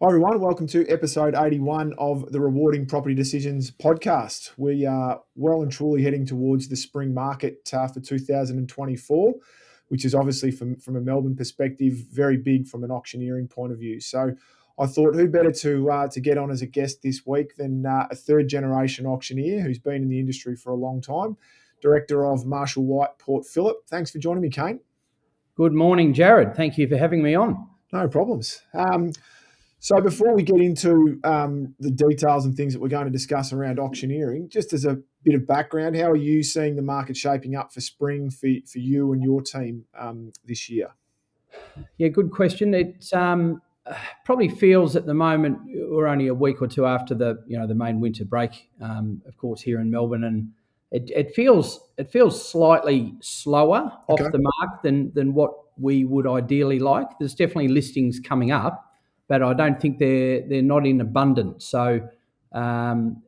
Hi everyone, welcome to episode 81 of the Rewarding Property Decisions podcast. We are well and truly heading towards the spring market for 2024, which is obviously from a Melbourne perspective, very big from an auctioneering point of view. So I thought who better to get on as a guest this week than a third generation auctioneer who's been in the industry for a long time, Director of Marshall White Port Phillip. Thanks for joining me, Kaine. Good morning, Jarrod. Thank you for having me on. No problems. So before we get into the details and things that we're going to discuss around auctioneering, just as a bit of background, how are you seeing the market shaping up for spring for you and your team this year? Yeah, good question. It probably feels at the moment we're only a week or two after the main winter break, of course, here in Melbourne, and it feels slightly slower off the mark than what we would ideally like. There's definitely listings coming up, but I don't think they're not in abundance. So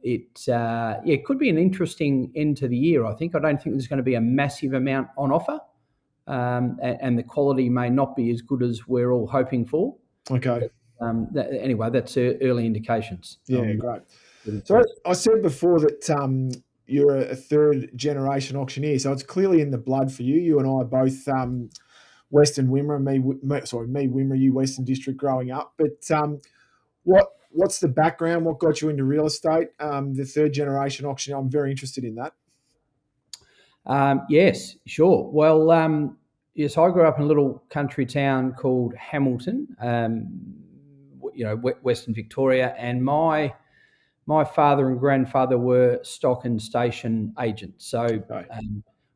it could be an interesting end to the year. I don't think there's going to be a massive amount on offer, and the quality may not be as good as we're all hoping for. Okay. But, anyway, that's early indications. Yeah, great. So I said before that you're a third generation auctioneer, so it's clearly in the blood for you. You and I are both Western Wimmera, me Wimmera, you Western District growing up. But what's the background? What got you into real estate? The third generation auctioneer, I'm very interested in that. Yes, sure. Well, yes, I grew up in a little country town called Hamilton, Western Victoria, and my father and grandfather were stock and station agents. So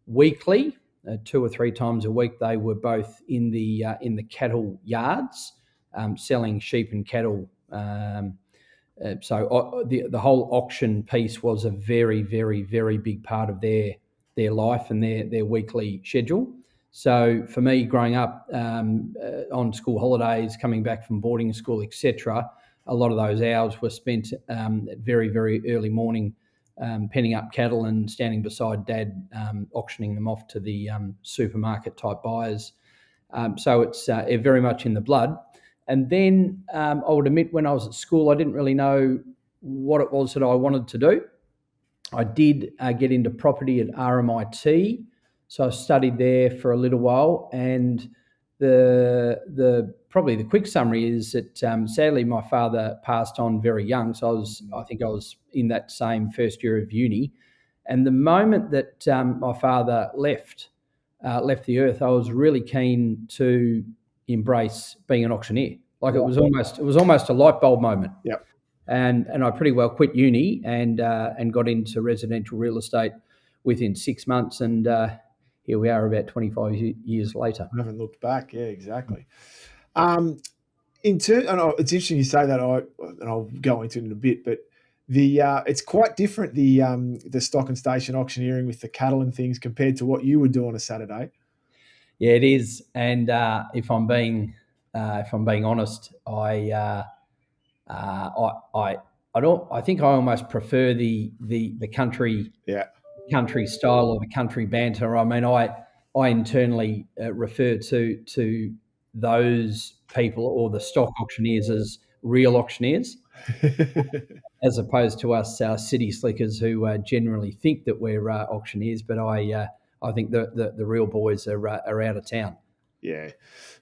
weekly, 2 or 3 times a week, they were both in the cattle yards, selling sheep and cattle. So the whole auction piece was a very, very, very big part of their life and their weekly schedule. So for me, growing up on school holidays, coming back from boarding school, etc., a lot of those hours were spent at very, very early morning, penning up cattle and standing beside Dad, auctioning them off to the supermarket type buyers. So it's very much in the blood. And then I would admit, when I was at school, I didn't really know what it was that I wanted to do. I did get into property at RMIT, so I studied there for a little while. And the probably the quick summary is that sadly my father passed on very young, so I think I was in that same first year of uni. And the moment that my father left the earth, I was really keen to embrace being an auctioneer. Like it was almost a light bulb moment. Yeah. And I pretty well quit uni and got into residential real estate within 6 months, and here we are about 25 years later. I haven't looked back. Yeah, exactly. It's interesting you say that. I'll go into it in a bit, but it's quite different, the stock and station auctioneering with the cattle and things compared to what you would do on a Saturday. Yeah, it is. And if I'm being honest, I think I almost prefer the country country style or the country banter. I mean, I internally refer to those people or the stock auctioneers as real auctioneers, as opposed to us city slickers who generally think that we're auctioneers. But I think the real boys are out of town. Yeah,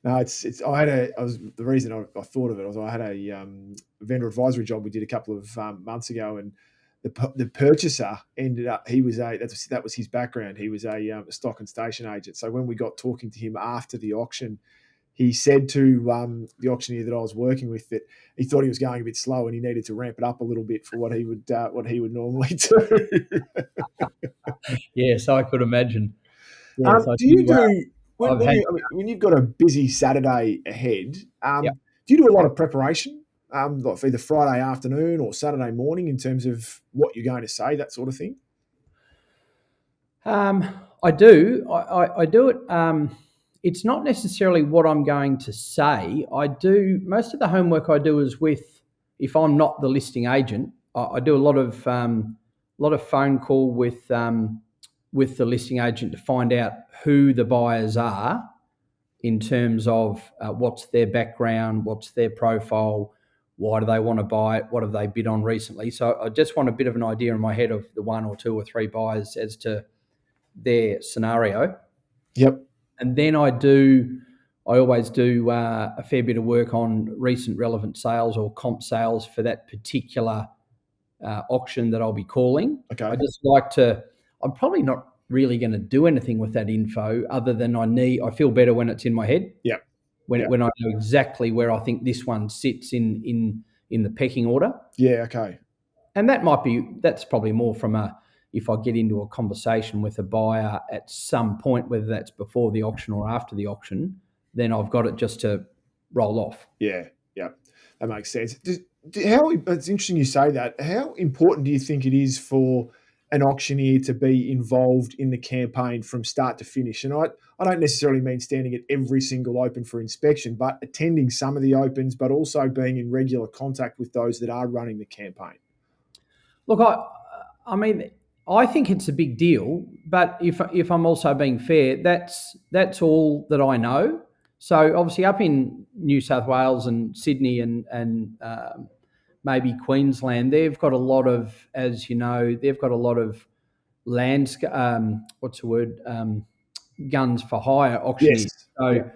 no, the reason I thought of it was I had a vendor advisory job we did a couple of months ago, and the purchaser ended up, that was his background. He was a stock and station agent. So when we got talking to him after the auction, he said to the auctioneer that I was working with that he thought he was going a bit slow and he needed to ramp it up a little bit for what he would normally do. Yes, I could imagine. Yes, when you've got a busy Saturday ahead, do you do a lot of preparation, like for either Friday afternoon or Saturday morning in terms of what you're going to say, that sort of thing? I do. I do it. It's not necessarily what I'm going to say. I do most of the homework I do is if I'm not the listing agent, I do a lot of phone call with the listing agent to find out who the buyers are in terms of what's their background, what's their profile, Why do they want to buy it? What have they bid on recently? So I just want a bit of an idea in my head of the one or two or three buyers as to their scenario. Yep. And then I always do a fair bit of work on recent relevant sales or comp sales for that particular auction that I'll be calling. Okay. I just like to, I'm probably not really going to do anything with that info other than I feel better when it's in my head. Yep. When I know exactly where I think this one sits in the pecking order. Yeah, okay. And that's probably more from if I get into a conversation with a buyer at some point, whether that's before the auction or after the auction, then I've got it just to roll off. Yeah, that makes sense. It's interesting you say that. How important do you think it is for an auctioneer to be involved in the campaign from start to finish? And I don't necessarily mean standing at every single open for inspection, but attending some of the opens, but also being in regular contact with those that are running the campaign. Look, I mean, I think it's a big deal, but if I'm also being fair, that's all that I know. So obviously up in New South Wales and Sydney and maybe Queensland, they've got a lot of, as you know, they've got a lot of guns for hire auctioneers. Yes. So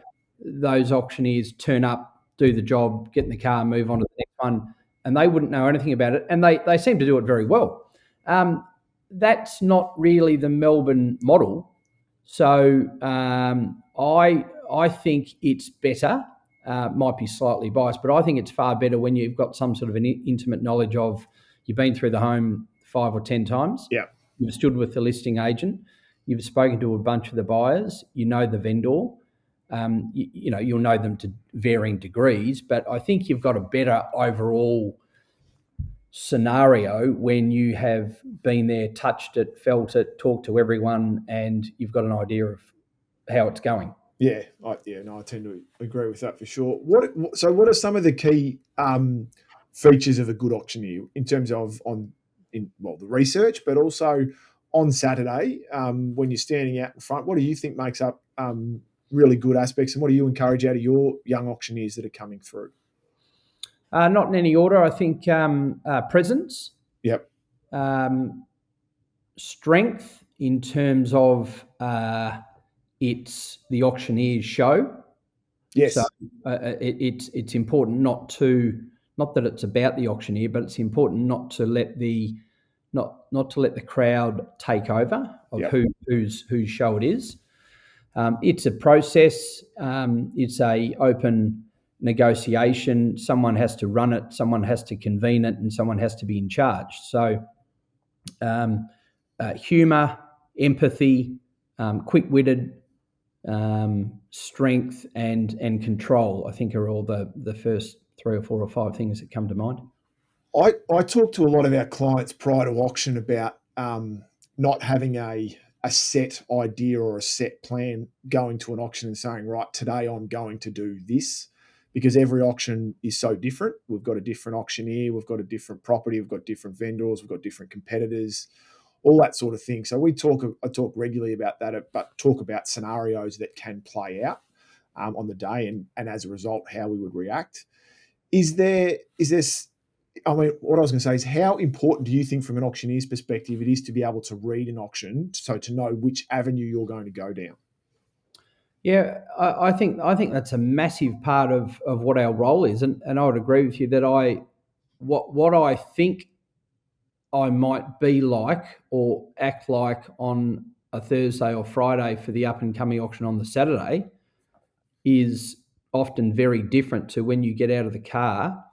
those auctioneers turn up, do the job, get in the car, move on to the next one, and they wouldn't know anything about it. And they seem to do it very well. That's not really the Melbourne model. So I think it's better. Might be slightly biased, but I think it's far better when you've got some sort of an intimate knowledge of, you've been through the home 5 or 10 times. Yeah. You've stood with the listing agent. You've spoken to a bunch of the buyers. You know the vendor. You'll know them to varying degrees, but I think you've got a better overall scenario when you have been there, touched it, felt it, talked to everyone, and you've got an idea of how it's going. Yeah, I tend to agree with that for sure. What are some of the key features of a good auctioneer in terms of the research, but also on Saturday when you're standing out in front? What do you think makes up really good aspects, and what do you encourage out of your young auctioneers that are coming through? Not in any order. I think presence. Yep. Strength in terms of it's the auctioneer's show. Yes. So it's important not that it's about the auctioneer, but it's important not to let the crowd take over of whose show it is. It's a process. It's a open negotiation. Someone has to run it, someone has to convene it, and someone has to be in charge. So humour, empathy, quick-witted, strength and control, I think, are all the first 3 or 4 or 5 things that come to mind. I talk to a lot of our clients prior to auction about not having a set idea or a set plan going to an auction and saying, right, today I'm going to do this, because every auction is so different. We've got a different auctioneer, we've got a different property, we've got different vendors, we've got different competitors, all that sort of thing. So I talk regularly about that, but talk about scenarios that can play out on the day, and as a result, how we would react. What I was going to say is, how important do you think, from an auctioneer's perspective, it is to be able to read an auction, so to know which avenue you're going to go down? Yeah, I think that's a massive part of what our role is, and I would agree with you that what I think I might be like or act like on a Thursday or Friday for the up and coming auction on the Saturday is often very different to when you get out of the car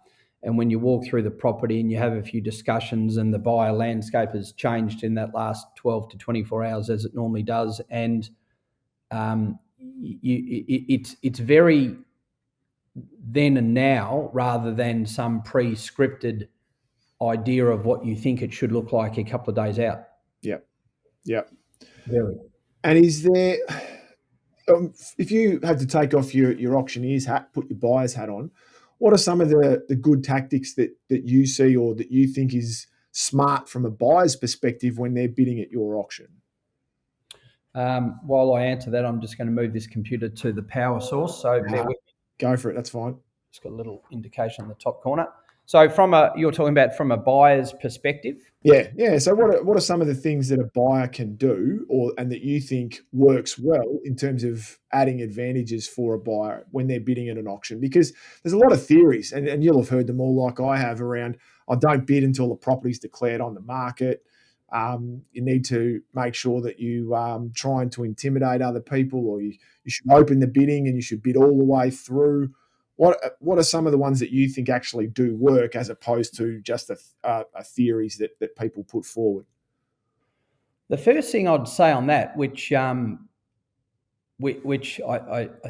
and when you walk through the property and you have a few discussions, and the buyer landscape has changed in that last 12 to 24 hours, as it normally does. And it's very then and now, rather than some pre-scripted idea of what you think it should look like a couple of days out. Yep. Very. And is there, if you had to take off your auctioneer's hat, put your buyer's hat on, what are some of the good tactics that you see or that you think is smart from a buyer's perspective when they're bidding at your auction? While I answer that, I'm just going to move this computer to the power source. So bear with me. Go for it. That's fine. It's got a little indication in the top corner. So you're talking about from a buyer's perspective? Yeah. So what are some of the things that a buyer can do, and that you think works well in terms of adding advantages for a buyer when they're bidding at an auction? Because there's a lot of theories, and you'll have heard them all, like I have, around I don't bid until the property's declared on the market. You need to make sure that you trying to intimidate other people, or you should open the bidding and you should bid all the way through. What are some of the ones that you think actually do work, as opposed to just a theories that people put forward? The first thing I'd say on that, which I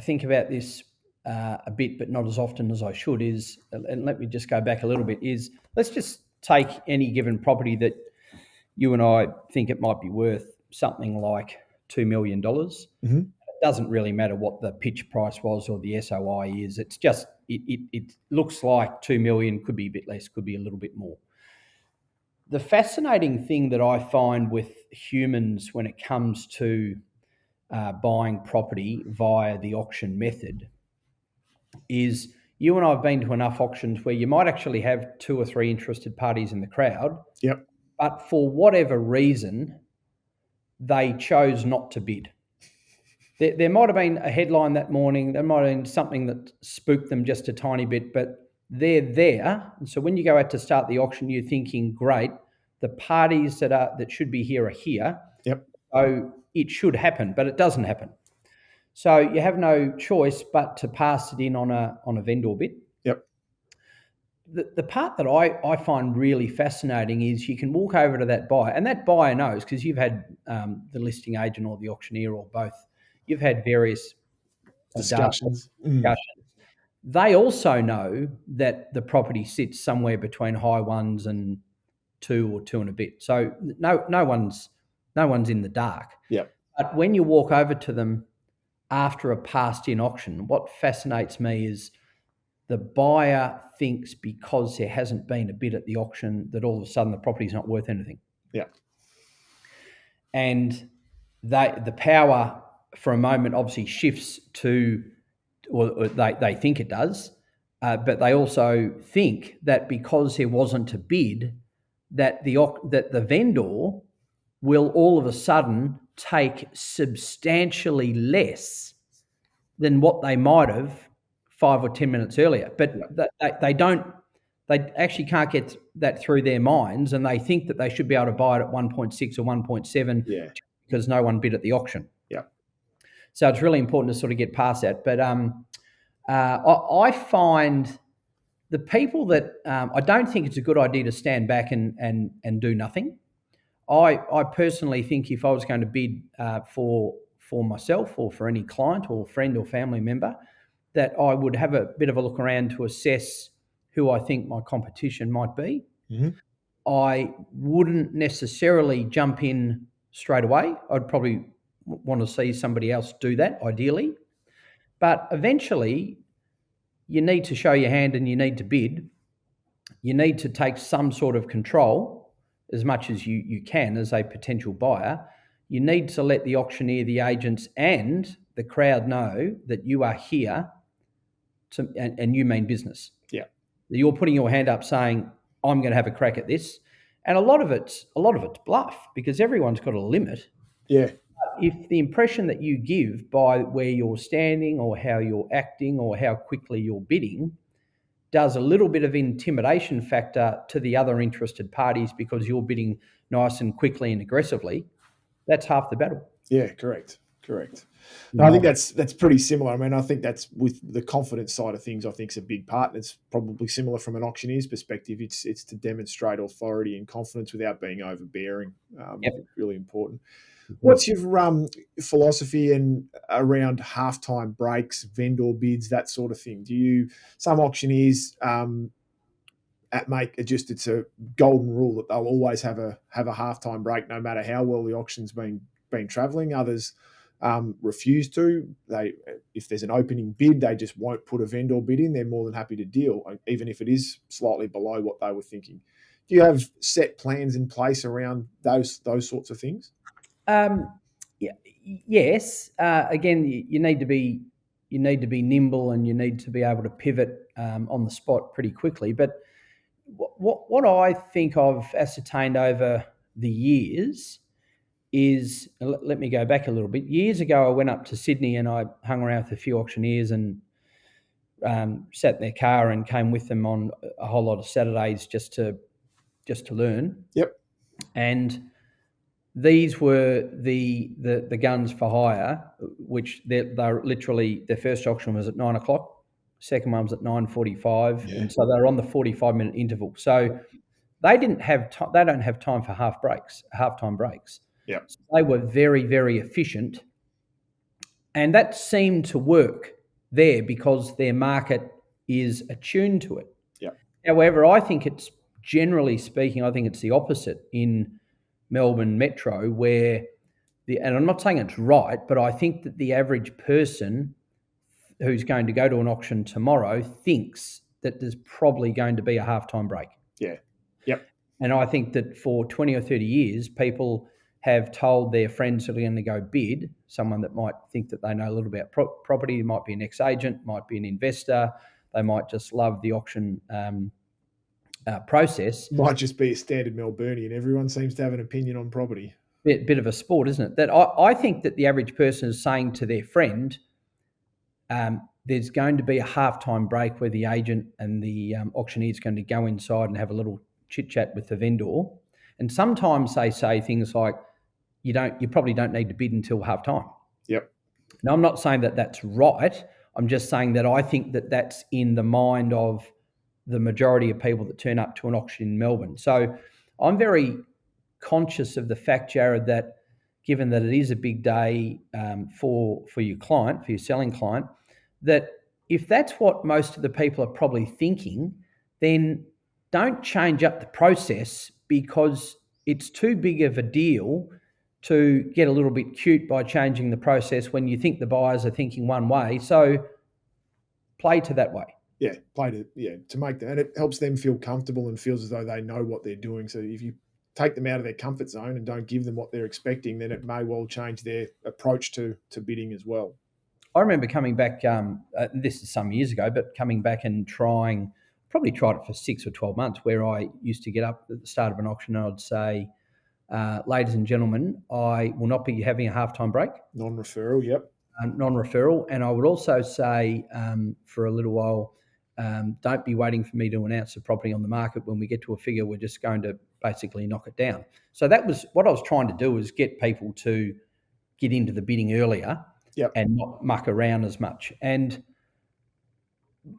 think about this a bit, but not as often as I should, is, and let me just go back a little bit, is let's just take any given property that you and I think it might be worth something like $2 million. Mm-hmm. It doesn't really matter what the pitch price was or the SOI is. It's just, it looks like 2 million, could be a bit less, could be a little bit more. The fascinating thing that I find with humans when it comes to buying property via the auction method is, you and I have been to enough auctions where you might actually have 2 or 3 interested parties in the crowd. Yep. But for whatever reason, they chose not to bid. There might have been a headline that morning, there might have been something that spooked them just a tiny bit, but they're there. And so when you go out to start the auction, you're thinking, great, the parties that should be here are here. Yep. So it should happen, but it doesn't happen. So you have no choice but to pass it in on a vendor bid. Yep. The part that I find really fascinating is you can walk over to that buyer, and that buyer knows, because you've had the listing agent or the auctioneer or both, you've had various Discussions. They also know that the property sits somewhere between high ones and 2 or 2 and a bit. So no one's in the dark. Yep. But when you walk over to them after a passed in auction, what fascinates me is the buyer thinks because there hasn't been a bid at the auction that all of a sudden the property's not worth anything. Yeah. And the power for a moment obviously shifts to, or they think it does, but they also think that because there wasn't a bid, that the vendor will all of a sudden take substantially less than what they might have 5 or 10 minutes earlier. But they actually can't get that through their minds, and they think that they should be able to buy it at 1.6 or 1.7 because no one bid at the auction. Yeah. So it's really important to sort of get past that. But I find the people that I don't think it's a good idea to stand back and do nothing. I personally think if I was going to bid for myself or for any client or friend or family member, that I would have a bit of a look around to assess who I think my competition might be. Mm-hmm. I wouldn't necessarily jump in straight away. I'd probably want to see somebody else do that, ideally. But eventually, you need to show your hand and you need to bid. You need to take some sort of control as much as you can as a potential buyer. You need to let the auctioneer, the agents, and the crowd know that you are here and you mean business. Yeah. You're putting your hand up saying, I'm going to have a crack at this. And a lot of it's bluff, because everyone's got a limit. Yeah. If the impression that you give by where you're standing or how you're acting or how quickly you're bidding does a little bit of intimidation factor to the other interested parties because you're bidding nice and quickly and aggressively, that's half the battle. Yeah, correct. No, I think that's pretty similar. I mean, I think that's with the confidence side of things, I think is a big part. And it's probably similar from an auctioneer's perspective. It's to demonstrate authority and confidence without being overbearing. Really important. What's your philosophy around halftime breaks, vendor bids, that sort of thing? Some auctioneers it's a golden rule that they'll always have a halftime break no matter how well the auction's been travelling. Others refuse to. If there's an opening bid, they just won't put a vendor bid in. They're more than happy to deal, even if it is slightly below what they were thinking. Do you have set plans in place around those sorts of things? Yes. Again, you need to be nimble and you need to be able to pivot on the spot pretty quickly. But what I think I've ascertained over the years is, let me go back a little bit. Years ago, I went up to Sydney and I hung around with a few auctioneers and sat in their car and came with them on a whole lot of Saturdays just to learn. Yep. And these were the guns for hire, which they're literally, their first auction was at 9 o'clock, second one was at 9:45, and so they were on the 45-minute interval. So they don't have time for halftime breaks. Yeah. So they were very, very efficient, and that seemed to work there because their market is attuned to it. Yeah. However, I think it's, generally speaking, I think it's the opposite in Melbourne Metro, where and I'm not saying it's right, but I think that the average person who's going to go to an auction tomorrow thinks that there's probably going to be a halftime break. Yeah. Yep. And I think that for 20 or 30 years, people have told their friends that are going to go bid, someone that might think that they know a little about property, might be an ex-agent, might be an investor, they might just love the auction process. Might just be a standard Melburnian. Everyone seems to have an opinion on property. Bit of a sport, isn't it? That I think that the average person is saying to their friend, there's going to be a halftime break where the agent and the auctioneer is going to go inside and have a little chit chat with the vendor. And sometimes they say things like, you probably don't need to bid until halftime. Yep. Now, I'm not saying that that's right. I'm just saying that I think that that's in the mind of the majority of people that turn up to an auction in Melbourne. So I'm very conscious of the fact, Jarrod, that given that it is a big day for your client, for your selling client, that if that's what most of the people are probably thinking, then don't change up the process, because it's too big of a deal to get a little bit cute by changing the process when you think the buyers are thinking one way. So play to that way. Yeah, to make that, and it helps them feel comfortable and feels as though they know what they're doing. So if you take them out of their comfort zone and don't give them what they're expecting, then it may well change their approach to bidding as well. I remember coming back, this is some years ago, but coming back and probably tried it for 6 or 12 months, where I used to get up at the start of an auction and I'd say, ladies and gentlemen, I will not be having a halftime break. Non-referral, yep. Non-referral. And I would also say for a little while, don't be waiting for me to announce the property on the market. When we get to a figure, we're just going to basically knock it down. So that was what I was trying to do, was get people to get into the bidding earlier. Yep. And not muck around as much. And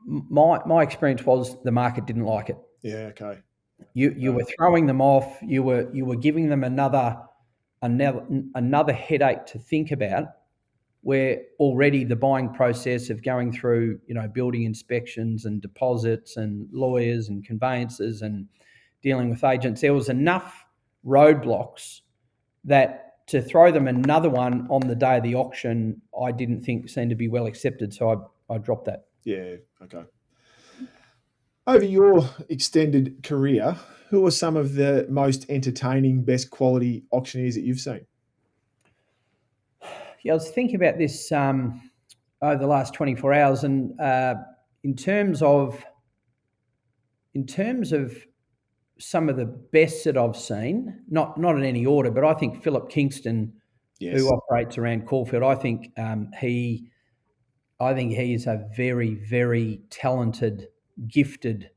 my experience was the market didn't like it. Yeah, okay. You were throwing them off. You were giving them another headache to think about, where already the buying process of going through, building inspections and deposits and lawyers and conveyances and dealing with agents, there was enough roadblocks that to throw them another one on the day of the auction, I didn't think seemed to be well accepted. So I dropped that. Yeah, okay. Over your extended career, who are some of the most entertaining, best quality auctioneers that you've seen? Yeah, I was thinking about this over the last 24 hours, and in terms of some of the best that I've seen, not in any order, but I think Phillip Kingston, yes, who operates around Caulfield, I think he is a very, very talented, gifted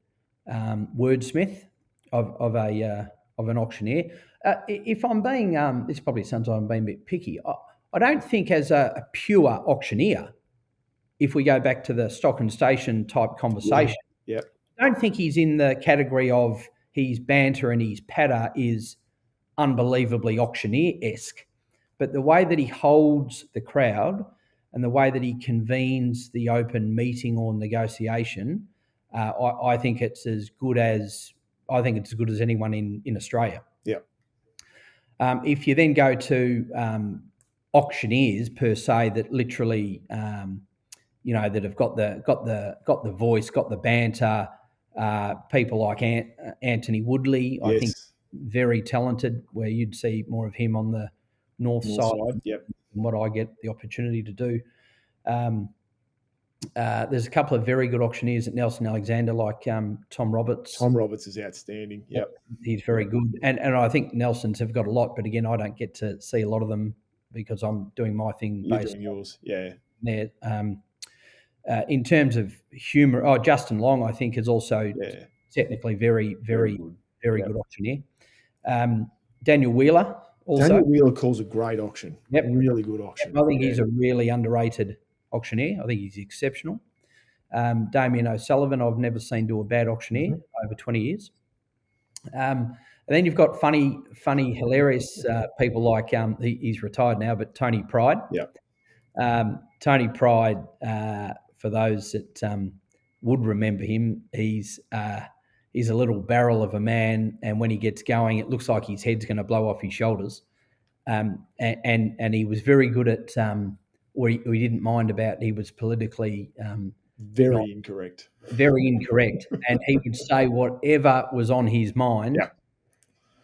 wordsmith of an auctioneer. If I'm being, this probably sounds like I'm being a bit picky. I don't think as a pure auctioneer, if we go back to the stock and station type conversation, yeah. I don't think he's in the category of his banter and his patter is unbelievably auctioneer-esque. But the way that he holds the crowd and the way that he convenes the open meeting or negotiation, I think it's as good as anyone in Australia. Yeah. If you then go to auctioneers per se, that literally, that have got the voice, got the banter. People like Anthony Woodley, I think, very talented, where you'd see more of him on the north side. Yep. Than what I get the opportunity to do. There's a couple of very good auctioneers at Nelson Alexander, like Tom Roberts. Tom Roberts is outstanding. Yep. He's very good. And I think Nelsons have got a lot, but again, I don't get to see a lot of them because I'm doing my thing. You're doing yours. Yeah. There. In terms of humour, Justin Long, I think, is also technically very good auctioneer. Daniel Wheeler also. Daniel Wheeler calls a great auction. Yep. Really good auction. I think he's a really underrated auctioneer. I think he's exceptional. Damien O'Sullivan, I've never seen do a bad auctioneer over 20 years. And then you've got funny, hilarious people like, he's retired now, but Tony Pride. Yeah. Tony Pride, for those that would remember him, he's a little barrel of a man, and when he gets going, it looks like his head's going to blow off his shoulders. And he was very good at, or he didn't mind about, he was politically very incorrect. Very incorrect. And he would say whatever was on his mind. Yeah.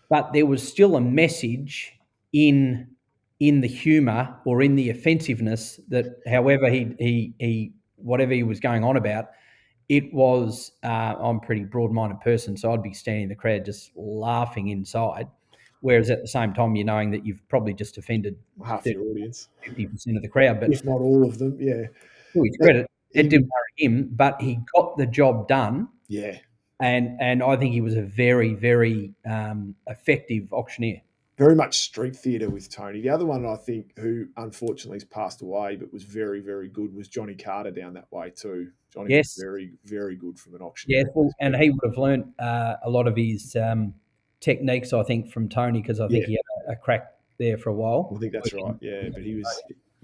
But there was still a message in the humour or in the offensiveness that, however he whatever he was going on about, it was. I'm a pretty broad-minded person, so I'd be standing in the crowd just laughing inside. Whereas at the same time, you're knowing that you've probably just offended half your audience, 50% of the crowd, but if not all of them. Yeah. To his credit, it didn't worry him, but he got the job done. Yeah. And I think he was a very, very effective auctioneer. Very much street theatre with Tony. The other one, I think, who unfortunately has passed away but was very, very good, was Johnny Carter down that way too. Johnny was very, very good from an auctioneer. Yeah, well, and he would have learnt a lot of his techniques, I think, from Tony, because I think he had a crack there for a while. I think that's right, yeah. But he was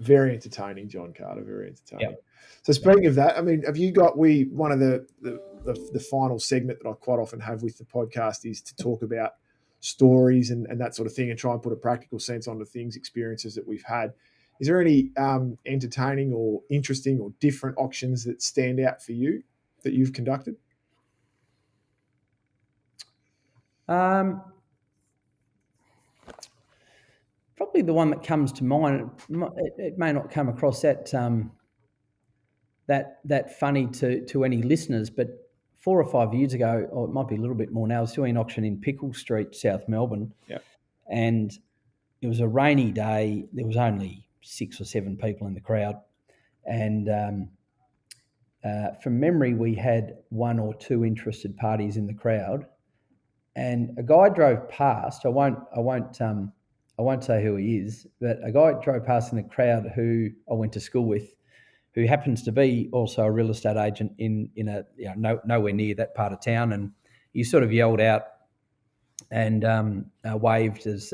very entertaining, John Carter, very entertaining. Yep. So speaking of that, I mean, have you got, one of the final segment that I quite often have with the podcast is to talk about stories and that sort of thing and try and put a practical sense onto things, experiences that we've had. Is there any entertaining or interesting or different auctions that stand out for you that you've conducted? Probably the one that comes to mind. It may not come across that funny to any listeners, but 4 or 5 years ago, or it might be a little bit more now, I was doing an auction in Pickle Street, South Melbourne. Yeah. And it was a rainy day. There was only 6 or 7 people in the crowd. And from memory, we had 1 or 2 interested parties in the crowd. And a guy drove past. I won't say who he is, but a guy drove past in the crowd who I went to school with, who happens to be also a real estate agent in a nowhere near that part of town, and he sort of yelled out and waved as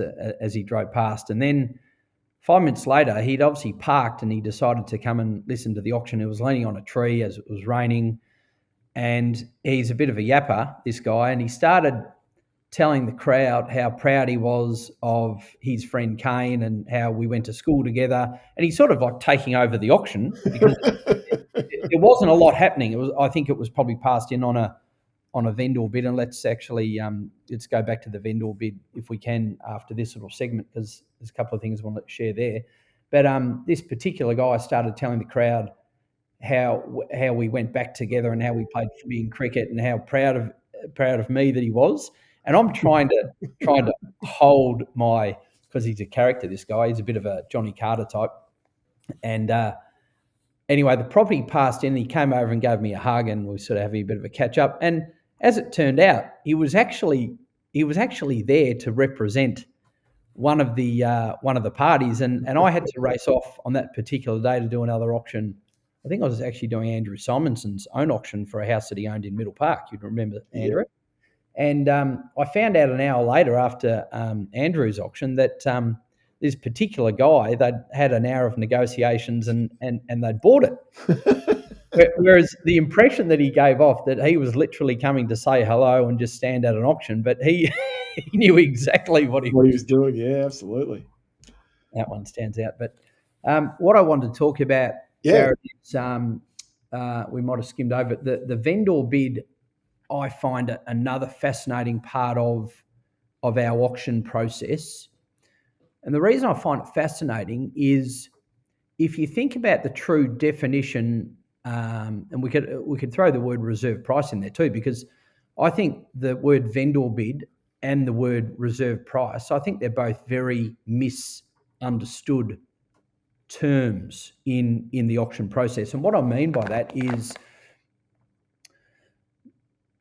he drove past. And then 5 minutes later, he'd obviously parked and he decided to come and listen to the auction. It was leaning on a tree as it was raining, and he's a bit of a yapper, this guy, and he started telling the crowd how proud he was of his friend Kaine and how we went to school together. And he's sort of like taking over the auction because there wasn't a lot happening. I think it was probably passed in on a vendor bid. And let's go back to the vendor bid if we can after this little segment, because there's a couple of things I want to share there. But this particular guy started telling the crowd how we went back together and how we played footy and cricket and how proud of me that he was. And I'm trying to hold my, because he's a character, this guy. He's a bit of a Johnny Carter type. And anyway, the property passed in and he came over and gave me a hug and we were sort of having a bit of a catch up. And as it turned out, he was actually there to represent one of the parties. And I had to race off on that particular day to do another auction. I think I was actually doing Andrew Simonson's own auction for a house that he owned in Middle Park. You'd remember Andrew. Yeah. And I found out an hour later after Andrew's auction that this particular guy, they'd had an hour of negotiations and they'd bought it. Whereas the impression that he gave off that he was literally coming to say hello and just stand at an auction, but he knew exactly what he was doing. Yeah, absolutely. That one stands out. But what I wanted to talk about, Jarrod, is we might have skimmed over it. The vendor bid, I find another fascinating part of our auction process. And the reason I find it fascinating is if you think about the true definition and we could throw the word reserve price in there too, because I think the word vendor bid and the word reserve price, I think they're both very misunderstood terms in the auction process. And what I mean by that is,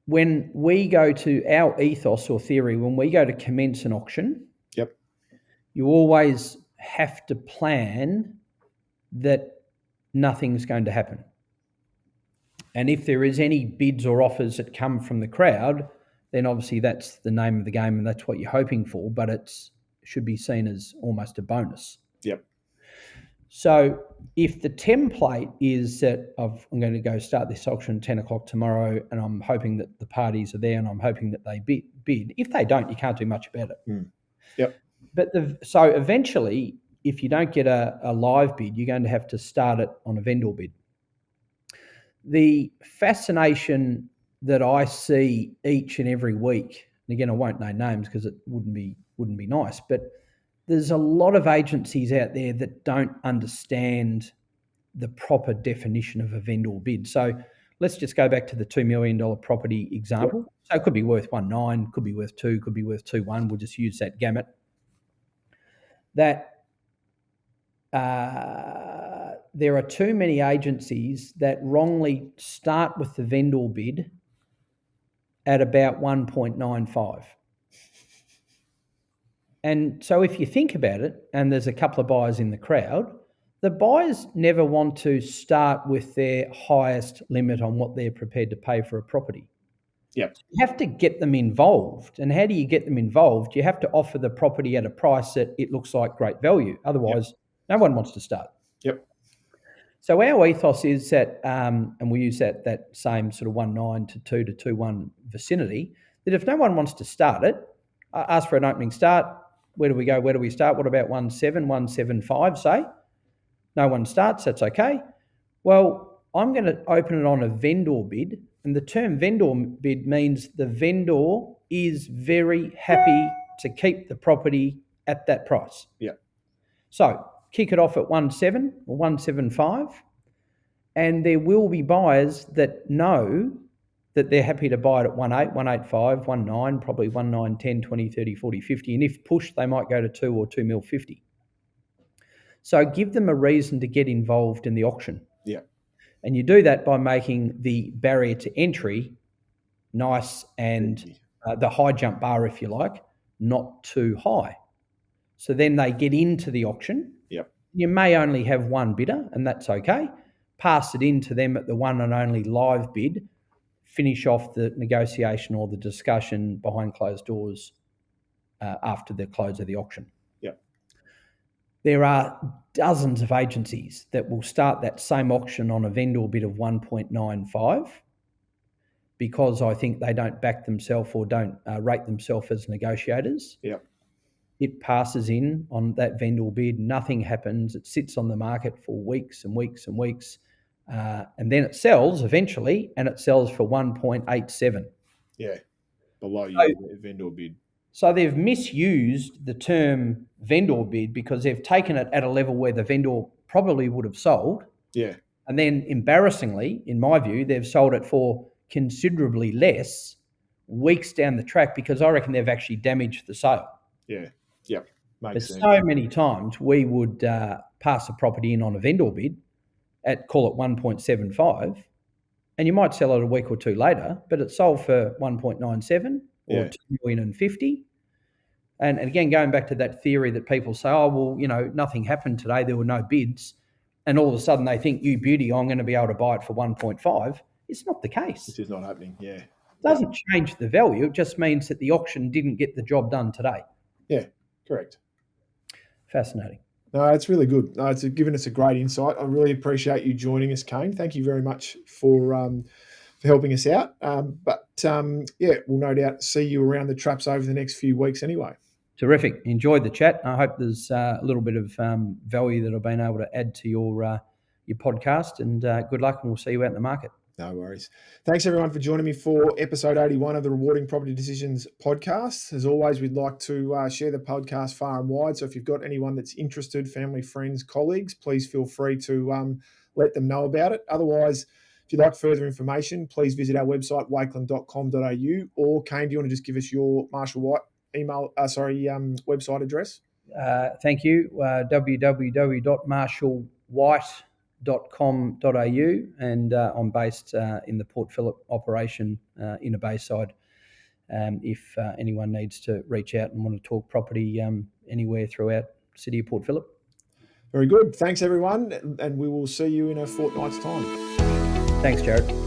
when we go to our ethos or theory, when we go to commence an auction, Yep. you always have to plan that nothing's going to happen. And if there is any bids or offers that come from the crowd, then obviously that's the name of the game and that's what you're hoping for, but it should be seen as almost a bonus. Yep. So if the template is that I'm going to go start this auction at 10 o'clock tomorrow, and I'm hoping that the parties are there and I'm hoping that they bid. If they don't, you can't do much about it. Yep. But so eventually, if you don't get a live bid, you're going to have to start it on a vendor bid. The fascination that I see each and every week, and again, I won't name names because it wouldn't be nice, but there's a lot of agencies out there that don't understand the proper definition of a vendor bid. So let's just go back to the $2 million property example. Yep. So it could be worth 1.9, could be worth 2, could be worth 2.1. We'll just use that gamut. That there are too many agencies that wrongly start with the vendor bid at about 1.95. And so if you think about it, and there's a couple of buyers in the crowd, the buyers never want to start with their highest limit on what they're prepared to pay for a property. Yep. So you have to get them involved. And how do you get them involved? You have to offer the property at a price that it looks like great value. Otherwise, no one wants to start. Yep. So our ethos is that, and we use that same sort of 1.9 to 2 to 2.1 vicinity, that if no one wants to start it, ask for an opening start. Where do we go? Where do we start? What about 1.7, 1.75, say? No one starts, that's okay. Well, I'm going to open it on a vendor bid, and the term vendor bid means the vendor is very happy to keep the property at that price. Yeah. So kick it off at 1.7 or 1.75, and there will be buyers that know that they're happy to buy it at 1.8, 1.85, 1.9, probably 1.9, 10, 20, 30, 40, 50. And if pushed, they might go to 2 or 2.50. So give them a reason to get involved in the auction. Yeah. And you do that by making the barrier to entry nice and the high jump bar, if you like, not too high. So then they get into the auction. Yep. You may only have one bidder, and that's okay. Pass it into them at the one and only live bid. Finish off the negotiation or the discussion behind closed doors after the close of the auction. Yep. There are dozens of agencies that will start that same auction on a vendor bid of 1.95 because I think they don't back themselves or don't rate themselves as negotiators. Yep. It passes in on that vendor bid. Nothing happens. It sits on the market for weeks and weeks and weeks. And then it sells eventually, and it sells for 1.87. Yeah, below your vendor bid. So they've misused the term vendor bid because they've taken it at a level where the vendor probably would have sold. Yeah. And then embarrassingly, in my view, they've sold it for considerably less weeks down the track because I reckon they've actually damaged the sale. Yeah. Yep. Makes sense. So many times we would pass a property in on a vendor bid at, call it 1.75, and you might sell it a week or two later, but it sold for 1.97 or 2.50 million. And again, going back to that theory that people say, oh, well, nothing happened today, there were no bids, and all of a sudden they think, you beauty, I'm going to be able to buy it for 1.5. It's not the case. It's just not happening, yeah. It doesn't change the value. It just means that the auction didn't get the job done today. Yeah, correct. Fascinating. No, it's really good. It's given us a great insight. I really appreciate you joining us, Kaine. Thank you very much for helping us out. But we'll no doubt see you around the traps over the next few weeks anyway. Terrific. Enjoyed the chat. I hope there's a little bit of value that I've been able to add to your podcast, and good luck, and we'll see you out in the market. No worries. Thanks, everyone, for joining me for episode 81 of the Rewarding Property Decisions podcast. As always, we'd like to share the podcast far and wide. So if you've got anyone that's interested, family, friends, colleagues, please feel free to let them know about it. Otherwise, if you'd like further information, please visit our website, wakeland.com.au, or Kaine, do you want to just give us your Marshall White website address? Thank you. www.marshallwhite.com.au, and I'm based in the Port Phillip operation in a Bayside. If anyone needs to reach out and want to talk property anywhere throughout the city of Port Phillip. Very good. Thanks, everyone, and we will see you in a fortnight's time. Thanks, Jarrod.